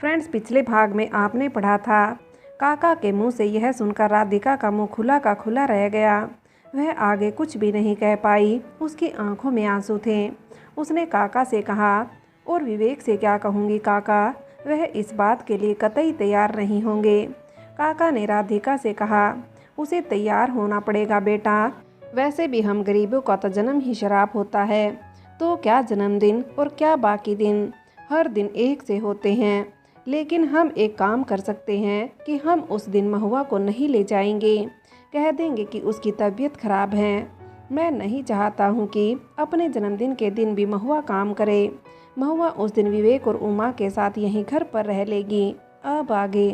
Friends, पिछले भाग में आपने पढ़ा था, काका के मुंह से यह सुनकर राधिका का मुंह खुला का खुला रह गया। वह आगे कुछ भी नहीं कह पाई। उसकी आंखों में आंसू थे। उसने काका से कहा, और विवेक से क्या कहूँगी काका, वह इस बात के लिए कतई तैयार नहीं होंगे। काका ने राधिका से कहा, उसे तैयार होना पड़ेगा बेटा। वैसे भी हम गरीबों का तो जन्म ही शराब होता है, तो क्या जन्मदिन और क्या बाकी दिन, हर दिन एक से होते हैं। लेकिन हम एक काम कर सकते हैं कि हम उस दिन महुआ को नहीं ले जाएंगे। कह देंगे कि उसकी तबीयत खराब है। मैं नहीं चाहता हूँ कि अपने जन्मदिन के दिन भी महुआ काम करे। महुआ उस दिन विवेक और उमा के साथ यहीं घर पर रह लेगी। अब आगे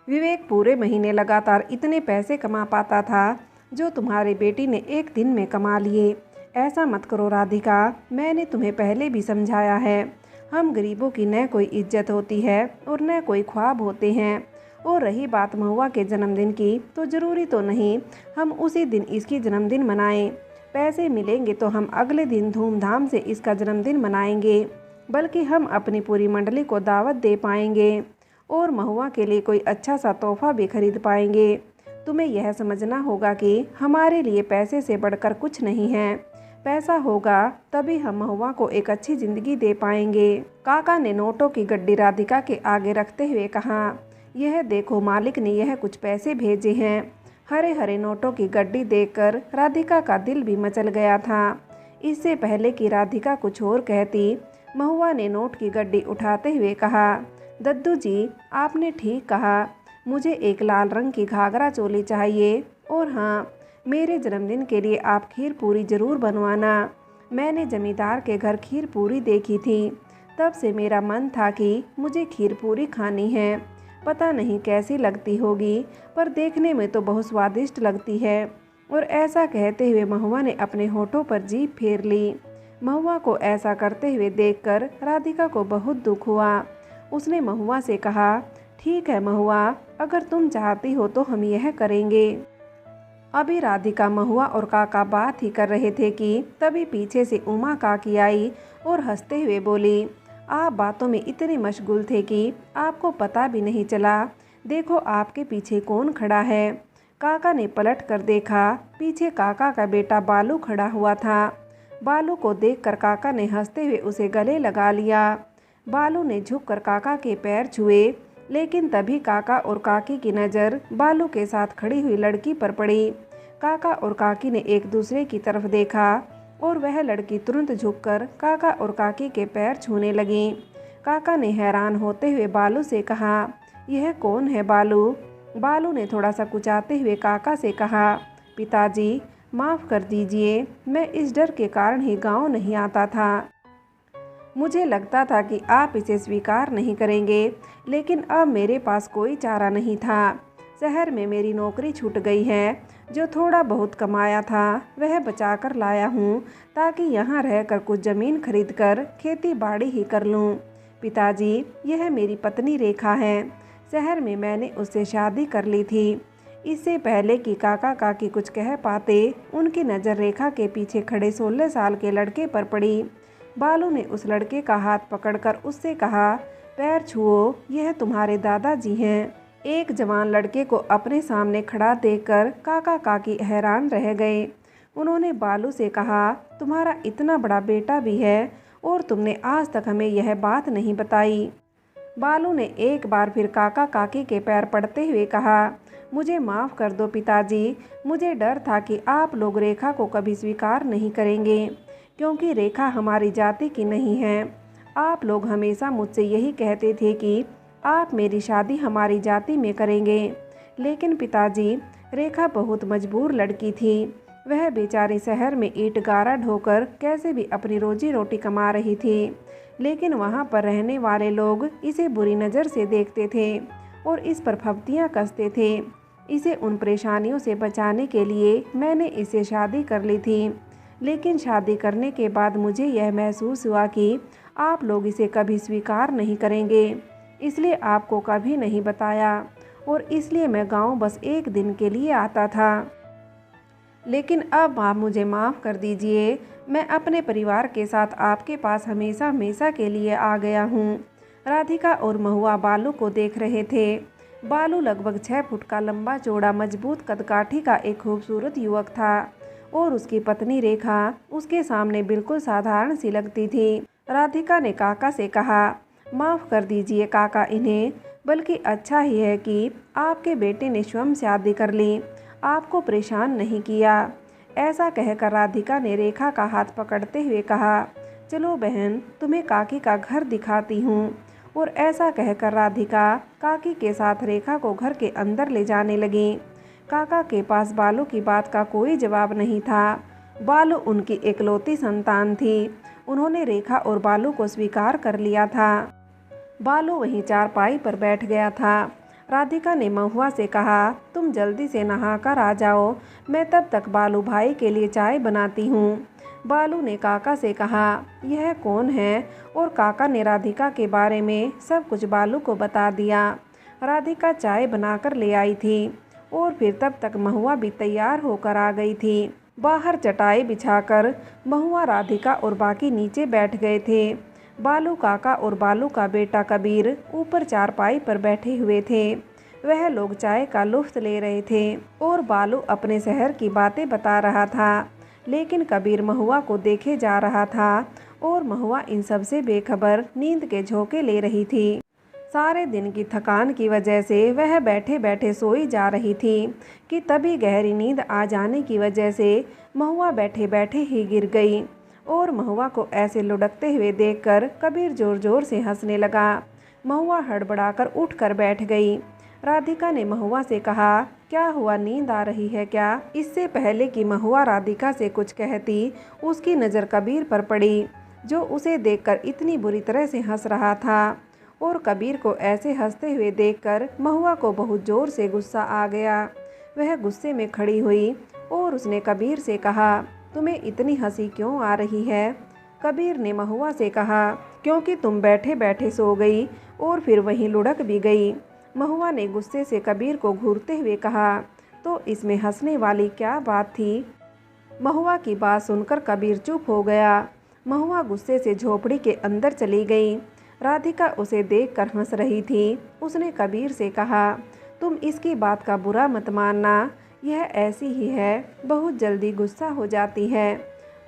विवेक पूरे महीने लगातार इतने पैसे कमा पाता था जो तुम्हारी बेटी ने एक दिन में कमा लिए। ऐसा मत करो राधिका, मैंने तुम्हें पहले भी समझाया है। हम गरीबों की न कोई इज्जत होती है और न कोई ख्वाब होते हैं। और रही बात महुआ के जन्मदिन की, तो ज़रूरी तो नहीं हम उसी दिन इसकी जन्मदिन मनाएं। पैसे मिलेंगे तो हम अगले दिन धूमधाम से इसका जन्मदिन मनाएंगे, बल्कि हम अपनी पूरी मंडली को दावत दे पाएंगे और महुआ के लिए कोई अच्छा सा तोहफा भी खरीद पाएंगे। तुम्हें यह समझना होगा कि हमारे लिए पैसे से बढ़कर कुछ नहीं है। पैसा होगा तभी हम महुआ को एक अच्छी ज़िंदगी दे पाएंगे। काका ने नोटों की गड्डी राधिका के आगे रखते हुए कहा, यह देखो, मालिक ने यह कुछ पैसे भेजे हैं। हरे हरे नोटों की गड्डी देखकर राधिका का दिल भी मचल गया था। इससे पहले कि राधिका कुछ और कहती, महुआ ने नोट की गड्डी उठाते हुए कहा, दद्दू जी, आपने ठीक कहा। मुझे एक लाल रंग की घाघरा चोली चाहिए, और हाँ, मेरे जन्मदिन के लिए आप खीर पूरी ज़रूर बनवाना। मैंने जमींदार के घर खीर पूरी देखी थी, तब से मेरा मन था कि मुझे खीर पूरी खानी है। पता नहीं कैसी लगती होगी, पर देखने में तो बहुत स्वादिष्ट लगती है। और ऐसा कहते हुए महुआ ने अपने होठों पर जीभ फेर ली। महुआ को ऐसा करते हुए देखकर राधिका को बहुत दुख हुआ। उसने महुआ से कहा, ठीक है महुआ, अगर तुम चाहती हो तो हम यह करेंगे। अभी राधिका, महुआ और काका बात ही कर रहे थे कि तभी पीछे से उमा काकी आई और हंसते हुए बोली, आप बातों में इतने मशगूल थे कि आपको पता भी नहीं चला। देखो आपके पीछे कौन खड़ा है। काका ने पलट कर देखा। पीछे काका का बेटा बालू खड़ा हुआ था। बालू को देखकर काका ने हंसते हुए उसे गले लगा लिया। बालू ने झुककर काका के पैर छुए, लेकिन तभी काका और काकी की नज़र बालू के साथ खड़ी हुई लड़की पर पड़ी। काका और काकी ने एक दूसरे की तरफ देखा और वह लड़की तुरंत झुककर काका और काकी के पैर छूने लगी। काका ने हैरान होते हुए बालू से कहा, यह कौन है बालू? बालू ने थोड़ा सा कुचाते हुए काका से कहा, पिताजी, माफ़ कर दीजिए, मैं इस डर के कारण ही गाँव नहीं आता था। मुझे लगता था कि आप इसे स्वीकार नहीं करेंगे, लेकिन अब मेरे पास कोई चारा नहीं था। शहर में मेरी नौकरी छूट गई है। जो थोड़ा बहुत कमाया था वह बचा कर लाया हूँ, ताकि यहाँ रहकर कुछ ज़मीन खरीदकर खेती बाड़ी ही कर लूँ। पिताजी, यह मेरी पत्नी रेखा है। शहर में मैंने उससे शादी कर ली थी। इससे पहले कि काका काकी कुछ कह पाते, उनकी नज़र रेखा के पीछे खड़े 16 साल के लड़के पर पड़ी। बालू ने उस लड़के का हाथ पकड़कर उससे कहा, पैर छुओ, यह तुम्हारे दादाजी हैं। एक जवान लड़के को अपने सामने खड़ा देखकर काका काकी हैरान रह गए। उन्होंने बालू से कहा, तुम्हारा इतना बड़ा बेटा भी है और तुमने आज तक हमें यह बात नहीं बताई। बालू ने एक बार फिर काका काकी के पैर पड़ते हुए कहा, मुझे माफ़ कर दो पिताजी, मुझे डर था कि आप लोग रेखा को कभी स्वीकार नहीं करेंगे, क्योंकि रेखा हमारी जाति की नहीं है। आप लोग हमेशा मुझसे यही कहते थे कि आप मेरी शादी हमारी जाति में करेंगे। लेकिन पिताजी, रेखा बहुत मजबूर लड़की थी। वह बेचारी शहर में ईंट गारा ढोकर कैसे भी अपनी रोजी रोटी कमा रही थी, लेकिन वहाँ पर रहने वाले लोग इसे बुरी नज़र से देखते थे और इस पर फब्तियाँ कसते थे। इसे उन परेशानियों से बचाने के लिए मैंने इसे शादी कर ली थी, लेकिन शादी करने के बाद मुझे यह महसूस हुआ कि आप लोग इसे कभी स्वीकार नहीं करेंगे, इसलिए आपको कभी नहीं बताया, और इसलिए मैं गांव बस एक दिन के लिए आता था। लेकिन अब आप मुझे माफ़ कर दीजिए, मैं अपने परिवार के साथ आपके पास हमेशा हमेशा के लिए आ गया हूँ। राधिका और महुआ बालू को देख रहे थे। बालू लगभग 6 फुट का लंबा चौड़ा मजबूत कदकाठी का एक खूबसूरत युवक था और उसकी पत्नी रेखा उसके सामने बिल्कुल साधारण सी लगती थी। राधिका ने काका से कहा, माफ़ कर दीजिए काका इन्हें, बल्कि अच्छा ही है कि आपके बेटे ने स्वयं शादी कर ली, आपको परेशान नहीं किया। ऐसा कहकर राधिका ने रेखा का हाथ पकड़ते हुए कहा, चलो बहन तुम्हें काकी का घर दिखाती हूँ। और ऐसा कहकर राधिका काकी के साथ रेखा को घर के अंदर ले जाने लगी। काका के पास बालू की बात का कोई जवाब नहीं था। बालू उनकी इकलौती संतान थी। उन्होंने रेखा और बालू को स्वीकार कर लिया था। बालू वहीं चारपाई पर बैठ गया था। राधिका ने महुआ से कहा, तुम जल्दी से नहाकर आ जाओ, मैं तब तक बालू भाई के लिए चाय बनाती हूँ। बालू ने काका से कहा, यह कौन है? और काका ने राधिका के बारे में सब कुछ बालू को बता दिया। राधिका चाय बनाकर ले आई थी और फिर तब तक महुआ भी तैयार होकर आ गई थी। बाहर चटाई बिछाकर महुआ, राधिका और बाकी नीचे बैठ गए थे। बालू काका और बालू का बेटा कबीर ऊपर चारपाई पर बैठे हुए थे। वह लोग चाय का लुत्फ ले रहे थे और बालू अपने शहर की बातें बता रहा था, लेकिन कबीर महुआ को देखे जा रहा था और महुआ इन सब से बेखबर नींद के झोंके ले रही थी। सारे दिन की थकान की वजह से वह बैठे बैठे सोई जा रही थी कि तभी गहरी नींद आ जाने की वजह से महुआ बैठे बैठे ही गिर गई और महुआ को ऐसे लुढ़कते हुए देखकर कबीर जोर जोर से हंसने लगा। महुआ हड़बड़ाकर उठकर बैठ गई। राधिका ने महुआ से कहा, क्या हुआ, नींद आ रही है क्या? इससे पहले कि महुआ राधिका से कुछ कहती, उसकी नज़र कबीर पर पड़ी, जो उसे देखकर इतनी बुरी तरह से हंस रहा था। और कबीर को ऐसे हंसते हुए देखकर महुआ को बहुत ज़ोर से गुस्सा आ गया। वह गुस्से में खड़ी हुई और उसने कबीर से कहा, तुम्हें इतनी हंसी क्यों आ रही है? कबीर ने महुआ से कहा, क्योंकि तुम बैठे बैठे सो गई और फिर वहीं लुढ़क भी गई। महुआ ने गुस्से से कबीर को घूरते हुए कहा, तो इसमें हंसने वाली क्या बात थी? महुआ की बात सुनकर कबीर चुप हो गया। महुआ गुस्से से झोपड़ी के अंदर चली गई। राधिका उसे देखकर हंस रही थी। उसने कबीर से कहा, तुम इसकी बात का बुरा मत मानना, यह ऐसी ही है, बहुत जल्दी गुस्सा हो जाती है।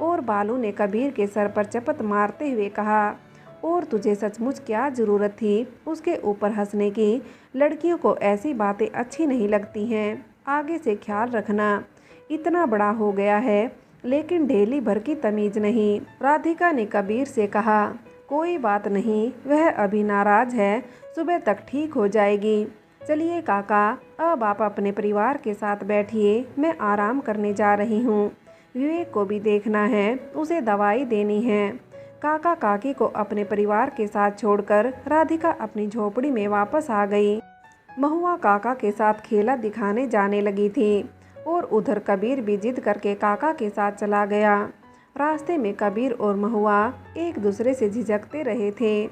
और बालू ने कबीर के सर पर चपत मारते हुए कहा, और तुझे सचमुच क्या ज़रूरत थी उसके ऊपर हंसने की? लड़कियों को ऐसी बातें अच्छी नहीं लगती हैं, आगे से ख्याल रखना। इतना बड़ा हो गया है लेकिन ढेली भर की तमीज़ नहीं। राधिका ने कबीर से कहा, कोई बात नहीं, वह अभी नाराज़ है, सुबह तक ठीक हो जाएगी। चलिए काका, अब आप अपने परिवार के साथ बैठिए, मैं आराम करने जा रही हूँ। विवेक को भी देखना है, उसे दवाई देनी है। काका काकी को अपने परिवार के साथ छोड़कर राधिका अपनी झोपड़ी में वापस आ गई। महुआ काका के साथ खेला दिखाने जाने लगी थी और उधर कबीर भी जिद करके काका के साथ चला गया। रास्ते में कबीर और महुआ एक दूसरे से झिझकते रहे थे,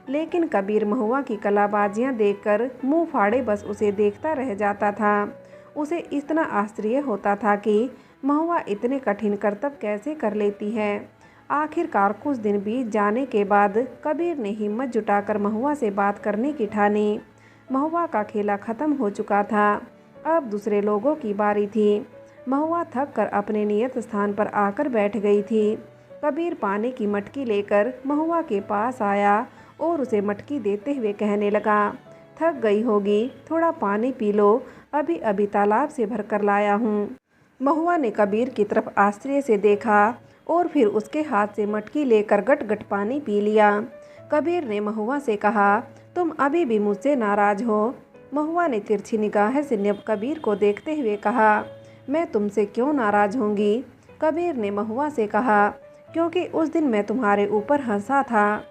लेकिन कबीर महुआ की कलाबाजियां देखकर मुंह फाड़े बस उसे देखता रह जाता था। उसे इतना आश्चर्य होता था कि महुआ इतने कठिन करतब कैसे कर लेती है। आखिरकार कुछ दिन बीत जाने के बाद कबीर ने हिम्मत जुटाकर महुआ से बात करने की ठानी। महुआ का खेला खत्म हो चुका था, अब दूसरे लोगों की बारी थी। महुआ थक कर अपने नियत स्थान पर आकर बैठ गई थी। कबीर पानी की मटकी लेकर महुआ के पास आया और उसे मटकी देते हुए कहने लगा, थक गई होगी, थोड़ा पानी पी लो, अभी अभी तालाब से भर कर लाया हूँ। महुआ ने कबीर की तरफ आश्चर्य से देखा और फिर उसके हाथ से मटकी लेकर गट गट पानी पी लिया। कबीर ने महुआ से कहा, तुम अभी भी मुझसे नाराज़ हो? महुआ ने तिरछी निगाह से कबीर को देखते हुए कहा, मैं तुमसे क्यों नाराज़ होंगी? कबीर ने महुआ से कहा, क्योंकि उस दिन मैं तुम्हारे ऊपर हंसा था।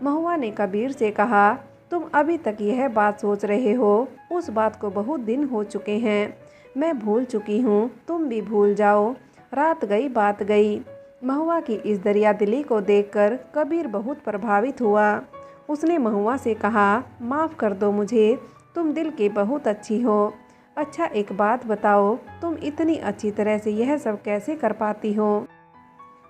महुआ ने कबीर से कहा, तुम अभी तक यह बात सोच रहे हो? उस बात को बहुत दिन हो चुके हैं, मैं भूल चुकी हूँ, तुम भी भूल जाओ। रात गई बात गई। महुआ की इस दरिया दिली को देखकर कबीर बहुत प्रभावित हुआ। उसने महुआ से कहा, माफ़ कर दो मुझे, तुम दिल की बहुत अच्छी हो। अच्छा एक बात बताओ, तुम इतनी अच्छी तरह से यह सब कैसे कर पाती हो?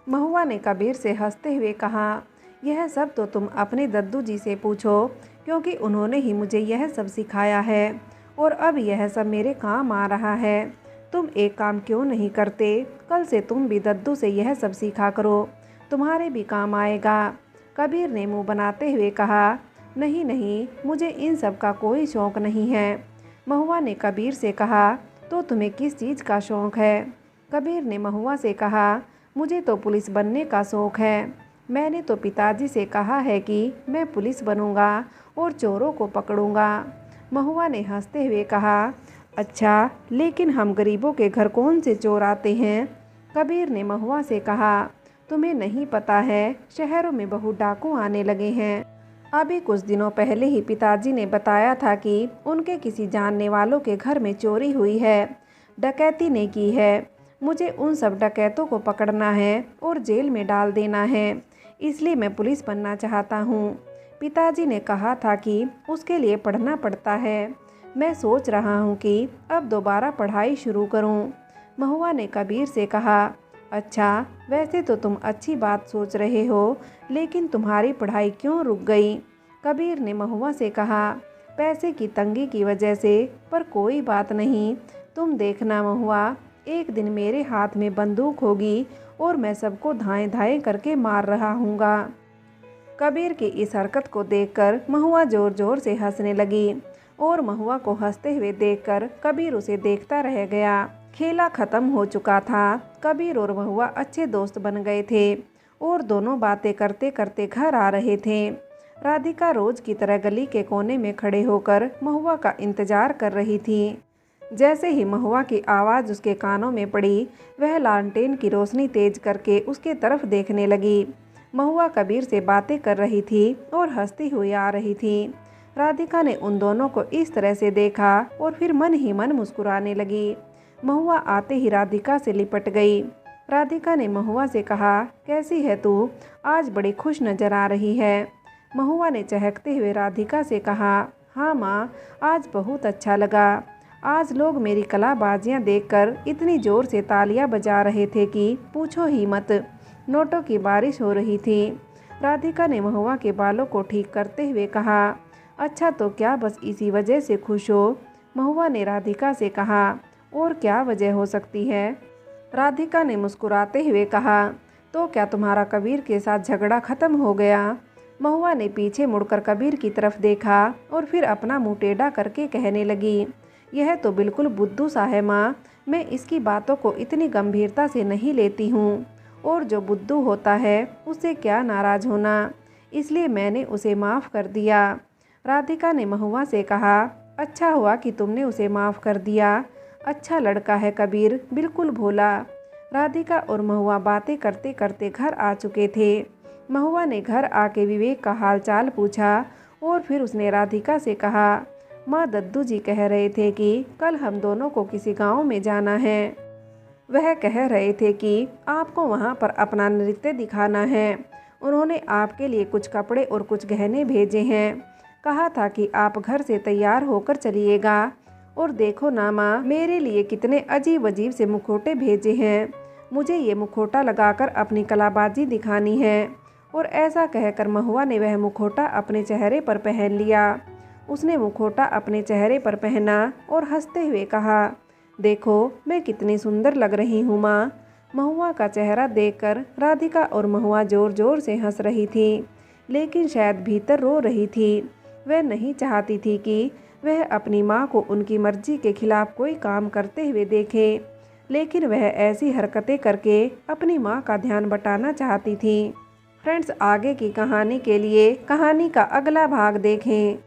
महुआ ने कबीर से हंसते हुए कहा, यह सब तो तुम अपने दद्दू जी से पूछो। क्योंकि उन्होंने ही मुझे यह सब सिखाया है और अब यह सब मेरे काम आ रहा है। तुम एक काम क्यों नहीं करते? कल से तुम भी दद्दू से यह सब सीखा करो, तुम्हारे भी काम आएगा। कबीर ने मुंह बनाते हुए कहा, नहीं नहीं, मुझे इन सब का कोई शौक़ नहीं है। महुआ ने कबीर से कहा, तो तुम्हें किस चीज़ का शौक़ है? कबीर ने महुआ से कहा, मुझे तो पुलिस बनने का शौक़ है। मैंने तो पिताजी से कहा है कि मैं पुलिस बनूंगा और चोरों को पकड़ूंगा। महुआ ने हंसते हुए कहा, अच्छा, लेकिन हम गरीबों के घर कौन से चोर आते हैं? कबीर ने महुआ से कहा, तुम्हें नहीं पता है, शहरों में बहुत डाकू आने लगे हैं। अभी कुछ दिनों पहले ही पिताजी ने बताया था कि उनके किसी जानने वालों के घर में चोरी हुई है, डकैती ने की है। मुझे उन सब डकैतों को पकड़ना है और जेल में डाल देना है, इसलिए मैं पुलिस बनना चाहता हूँ। पिताजी ने कहा था कि उसके लिए पढ़ना पड़ता है। मैं सोच रहा हूँ कि अब दोबारा पढ़ाई शुरू करूँ। महुआ ने कबीर से कहा, अच्छा, वैसे तो तुम अच्छी बात सोच रहे हो, लेकिन तुम्हारी पढ़ाई क्यों रुक गई? कबीर ने महुआ से कहा, पैसे की तंगी की वजह से, पर कोई बात नहीं। तुम देखना महुआ, एक दिन मेरे हाथ में बंदूक होगी और मैं सबको धाएं धाएं करके मार रहा हूँगा। कबीर की इस हरकत को देखकर महुआ ज़ोर ज़ोर से हंसने लगी और महुआ को हंसते हुए देखकर कबीर उसे देखता रह गया। खेला खत्म हो चुका था। कबीर और महुआ अच्छे दोस्त बन गए थे और दोनों बातें करते करते घर आ रहे थे। राधिका रोज की तरह गली के कोने में खड़े होकर महुआ का इंतजार कर रही थी। जैसे ही महुआ की आवाज़ उसके कानों में पड़ी, वह लालटेन की रोशनी तेज करके उसके तरफ देखने लगी। महुआ कबीर से बातें कर रही थी और हंसती हुई आ रही थी। राधिका ने उन दोनों को इस तरह से देखा और फिर मन ही मन मुस्कुराने लगी। महुआ आते ही राधिका से लिपट गई। राधिका ने महुआ से कहा, कैसी है तू? आज बड़ी खुश नजर आ रही है। महुआ ने चहकते हुए राधिका से कहा, हाँ माँ, आज बहुत अच्छा लगा। आज लोग मेरी कलाबाजियाँ देखकर इतनी ज़ोर से तालियां बजा रहे थे कि पूछो ही मत। नोटों की बारिश हो रही थी। राधिका ने महुआ के बालों को ठीक करते हुए कहा, अच्छा, तो क्या बस इसी वजह से खुश हो? महुआ ने राधिका से कहा, और क्या वजह हो सकती है? राधिका ने मुस्कुराते हुए कहा, तो क्या तुम्हारा कबीर के साथ झगड़ा खत्म हो गया? महुआ ने पीछे मुड़कर कबीर की तरफ देखा और फिर अपना मुंह टेढ़ा करके कहने लगी, यह तो बिल्कुल बुद्धू सा है माँ, मैं इसकी बातों को इतनी गंभीरता से नहीं लेती हूँ, और जो बुद्धू होता है उससे क्या नाराज़ होना, इसलिए मैंने उसे माफ़ कर दिया। राधिका ने महुआ से कहा, अच्छा हुआ कि तुमने उसे माफ़ कर दिया। अच्छा लड़का है कबीर, बिल्कुल भोला। राधिका और महुआ बातें करते करते घर आ चुके थे। महुआ ने घर आके विवेक का हालचाल पूछा और फिर उसने राधिका से कहा, माँ, दद्दू जी कह रहे थे कि कल हम दोनों को किसी गांव में जाना है। वह कह रहे थे कि आपको वहां पर अपना नृत्य दिखाना है। उन्होंने आपके लिए कुछ कपड़े और कुछ गहने भेजे हैं। कहा था कि आप घर से तैयार होकर चलिएगा। और देखो ना माँ, मेरे लिए कितने अजीब अजीब से मुखौटे भेजे हैं। मुझे ये मुखौटा लगाकर अपनी कलाबाजी दिखानी है। और ऐसा कहकर महुआ ने वह मुखौटा अपने चेहरे पर पहन लिया। उसने मुखौटा अपने चेहरे पर पहना और हंसते हुए कहा, देखो मैं कितनी सुंदर लग रही हूँ माँ। महुआ का चेहरा देखकर राधिका और महुआ ज़ोर ज़ोर से हंस रही थी, लेकिन शायद भीतर रो रही थी। वह नहीं चाहती थी कि वह अपनी माँ को उनकी मर्जी के खिलाफ कोई काम करते हुए देखे, लेकिन वह ऐसी हरकतें करके अपनी माँ का ध्यान बटाना चाहती थी। फ्रेंड्स, आगे की कहानी के लिए कहानी का अगला भाग देखें।